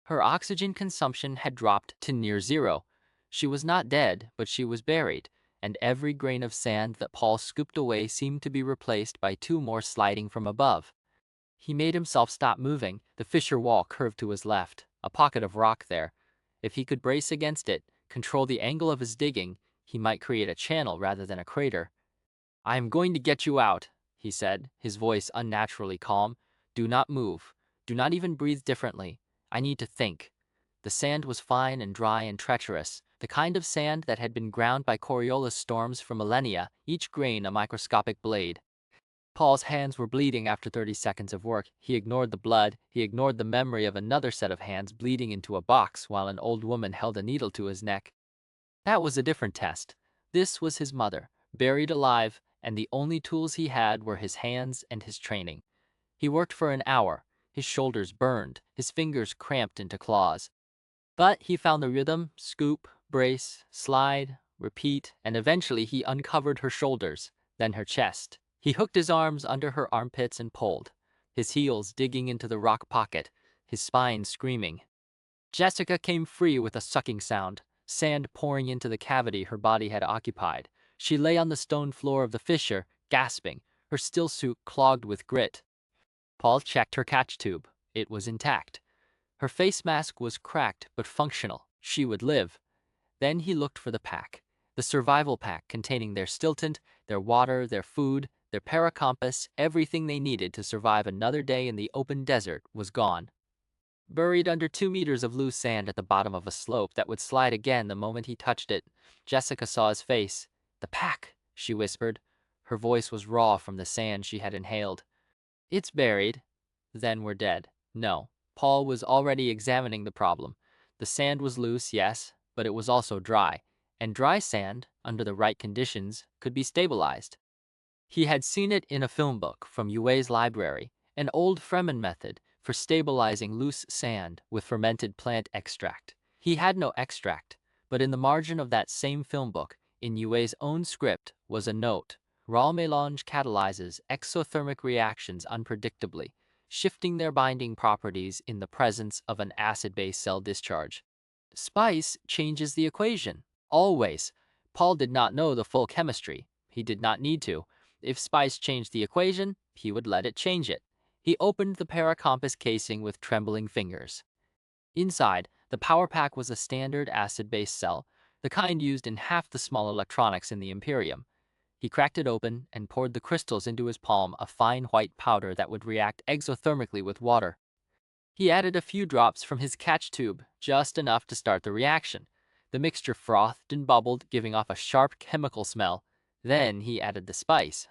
Her oxygen consumption had dropped to near zero. She was not dead, but she was buried, and every grain of sand that Paul scooped away seemed to be replaced by 2 more sliding from above. He made himself stop moving. The fissure wall curved to his left, a pocket of rock there. If he could brace against it, control the angle of his digging, he might create a channel rather than a crater. "I am going to get you out," he said, his voice unnaturally calm. "Do not move. Do not even breathe differently. I need to think." The sand was fine and dry and treacherous, the kind of sand that had been ground by Coriolis storms for millennia, each grain a microscopic blade. Paul's hands were bleeding after 30 seconds of work. He ignored the blood. He ignored the memory of another set of hands bleeding into a box while an old woman held a needle to his neck. That was a different test. This was his mother, buried alive, and the only tools he had were his hands and his training. He worked for an hour. His shoulders burned, his fingers cramped into claws. But he found the rhythm: scoop, brace, slide, repeat, and eventually he uncovered her shoulders, then her chest. He hooked his arms under her armpits and pulled, his heels digging into the rock pocket, his spine screaming. Jessica came free with a sucking sound, sand pouring into the cavity her body had occupied. She lay on the stone floor of the fissure, gasping, her still suit clogged with grit. Paul checked her catch tube. It was intact. Her face mask was cracked but functional. She would live. Then he looked for the pack, the survival pack containing their stilton, their water, their food, their paracompass. Everything they needed to survive another day in the open desert was gone. Buried under 2 meters of loose sand at the bottom of a slope that would slide again the moment he touched it, Jessica saw his face. "The pack," she whispered. Her voice was raw from the sand she had inhaled. "It's buried." "Then we're dead." No. Paul was already examining the problem. The sand was loose, yes, but it was also dry, and dry sand, under the right conditions, could be stabilized. He had seen it in a film book from Uwe's library, an old Fremen method for stabilizing loose sand with fermented plant extract. He had no extract, but in the margin of that same film book, in Uwe's own script, was a note: raw melange catalyzes exothermic reactions unpredictably, shifting their binding properties in the presence of an acid-base cell discharge. Spice changes the equation. Always. Paul did not know the full chemistry. He did not need to. If spice changed the equation, he would let it change it. He opened the paracompass casing with trembling fingers. Inside, the power pack was a standard acid-base cell, the kind used in half the small electronics in the Imperium. He cracked it open and poured the crystals into his palm, a fine white powder that would react exothermically with water. He added a few drops from his catch tube, just enough to start the reaction. The mixture frothed and bubbled, giving off a sharp chemical smell. Then he added the spice.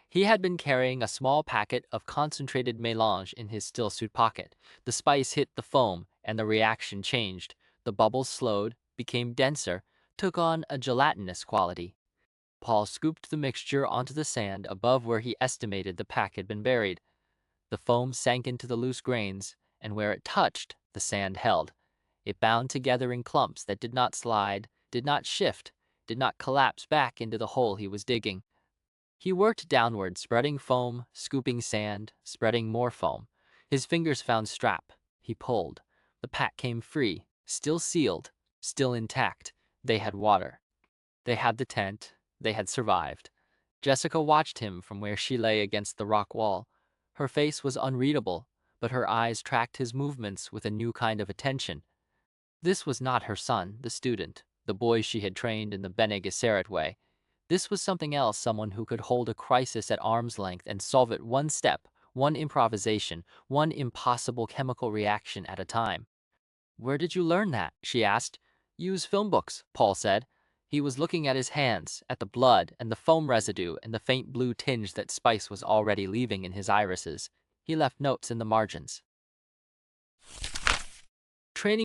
He had been carrying a small packet of concentrated mélange in his stillsuit pocket. The spice hit the foam, and the reaction changed. The bubbles slowed, became denser, took on a gelatinous quality. Paul scooped the mixture onto the sand above where he estimated the pack had been buried. The foam sank into the loose grains, and where it touched, the sand held. It bound together in clumps that did not slide, did not shift, did not collapse back into the hole he was digging. He worked downward, spreading foam, scooping sand, spreading more foam. His fingers found strap. He pulled. The pack came free, still sealed, still intact. They had water. They had the tent. They had survived. Jessica watched him from where she lay against the rock wall. Her face was unreadable, but her eyes tracked his movements with a new kind of attention. This was not her son, the student, the boy she had trained in the Bene Gesserit way. This was something else, someone who could hold a crisis at arm's length and solve it one step, one improvisation, one impossible chemical reaction at a time. "Where did you learn that?" she asked. "Use film books," Paul said. He was looking at his hands, at the blood and the foam residue and the faint blue tinge that spice was already leaving in his irises. He left notes in the margins.